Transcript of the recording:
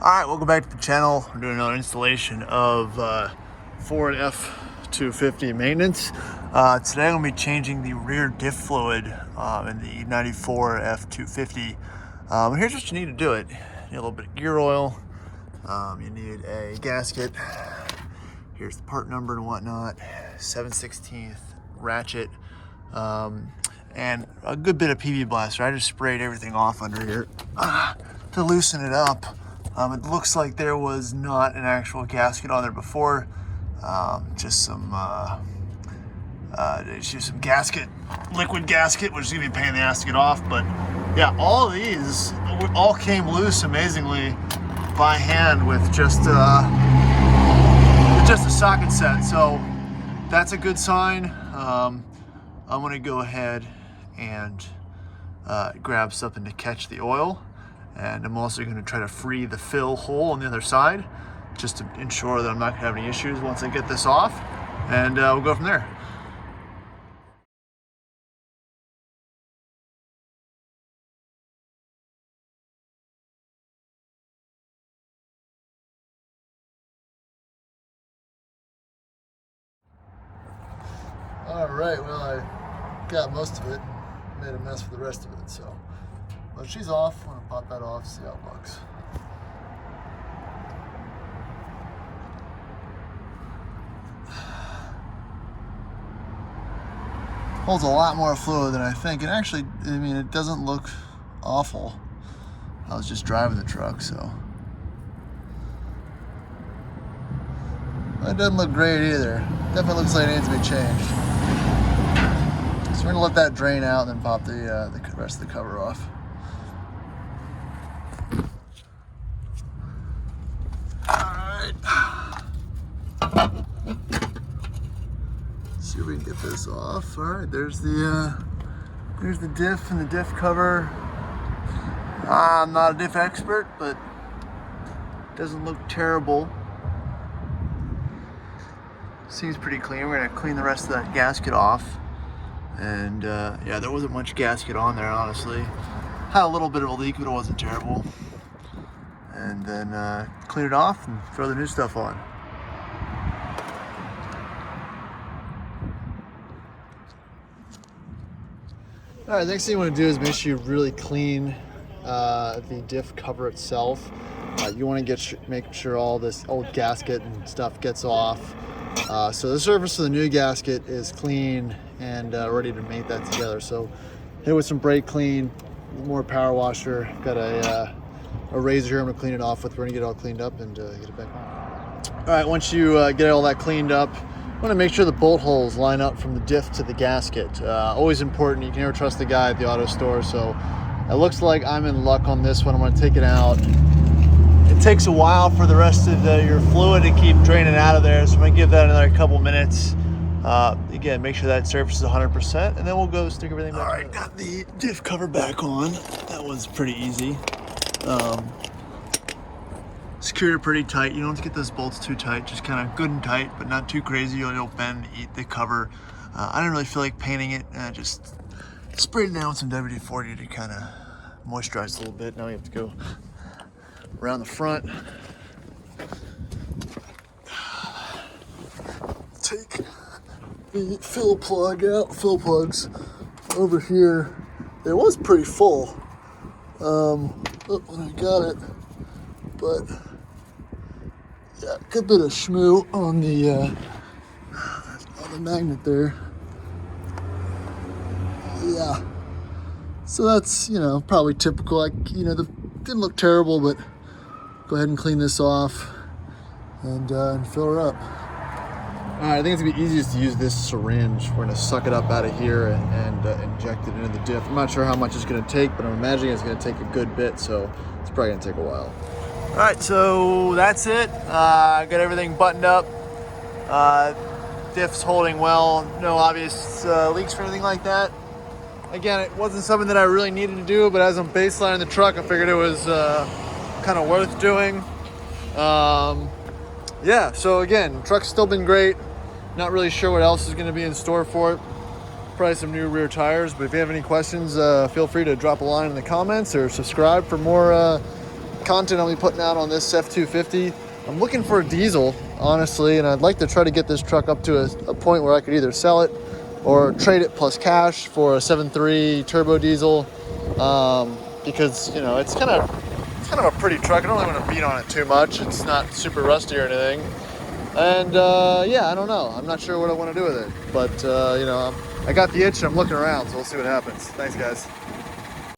Alright, welcome back to the channel. We're doing another installation of Ford F-250 maintenance. Today I'm going to be changing the rear diff fluid in the 94 F-250. Here's what you need to do it. You need a little bit of gear oil. You need a gasket. Here's the part number and whatnot. 7/16 ratchet. And a good bit of PV blaster. I just sprayed everything off under here to loosen it up. It looks like there was not an actual gasket on there before, just some gasket, liquid gasket, which is gonna be a pain in the ass to get off. But yeah, all of these all came loose amazingly by hand with just a socket set. So that's a good sign. I'm gonna go ahead and grab something to catch the oil. And I'm also going to try to free the fill hole on the other side, just to ensure that I'm not going to have any issues once I get this off. And we'll go from there. All right, well, I got most of it, made a mess for the rest of it, so. But she's off. I'm gonna pop that off, see how it looks. Holds a lot more fluid than I think. And actually, I mean, it doesn't look awful. I was just driving the truck, so. It doesn't look great either. Definitely looks like it needs to be changed. So we're gonna let that drain out and then pop the rest of the cover off. See if we can get this off. All right, there's the diff and the diff cover. I'm not a diff expert, but it doesn't look terrible. Seems pretty clean. We're gonna clean the rest of that gasket off. And yeah, there wasn't much gasket on there, honestly. Had a little bit of a leak, but it wasn't terrible. And then clean it off and throw the new stuff on. All right, next thing you want to do is make sure you really clean the diff cover itself. You want to make sure all this old gasket and stuff gets off. So the surface of the new gasket is clean and ready to mate that together. So hit with some brake clean, more power washer. Got a razor here I'm going to clean it off with. We're going to get it all cleaned up and get it back on. All right, once you get all that cleaned up, I want to make sure the bolt holes line up from the diff to the gasket. Always important. You can never trust the guy at the auto store. So it looks like I'm in luck on this one. I'm going to take it out. It takes a while for the rest of your fluid to keep draining out of there. So I'm going to give that another couple minutes. Again, make sure that surface is 100%, and then we'll go stick everything back. All right, got the diff cover back on. That one's pretty easy. Secured it pretty tight. You don't have to get those bolts too tight, just kind of good and tight, but not too crazy. You'll bend, eat the cover. I didn't really feel like painting it. Just sprayed it down with some WD-40 to kind of moisturize a little bit. Now we have to go around the front. Take the fill plug out. Fill plugs over here. It was pretty full when I got it, but yeah, good bit of schmoo on the magnet there. Yeah, so that's, you know, probably typical. Like, you know, didn't look terrible, but go ahead and clean this off and fill her up. All right, I think it's gonna be easiest to use this syringe. We're gonna suck it up out of here and inject it into the diff. I'm not sure how much it's gonna take, but I'm imagining it's gonna take a good bit, so it's probably gonna take a while. All right, so that's it. Got everything buttoned up. Diff's holding well. No obvious leaks or anything like that. Again, it wasn't something that I really needed to do, but as I'm baselining the truck, I figured it was kind of worth doing. Yeah, so again, truck's still been great. Not really sure what else is going to be in store for it. Probably some new rear tires, but if you have any questions, feel free to drop a line in the comments or subscribe for more content I'll be putting out on this F-250. I'm looking for a diesel, honestly, and I'd like to try to get this truck up to a point where I could either sell it or trade it plus cash for a 7.3 turbo diesel, because, you know, it's kind of a pretty truck. I don't really want to beat on it too much. It's not super rusty or anything. And yeah, I don't know. I'm not sure what I want to do with it, but you know, I got the itch and I'm looking around, so we'll see what happens. Thanks, guys.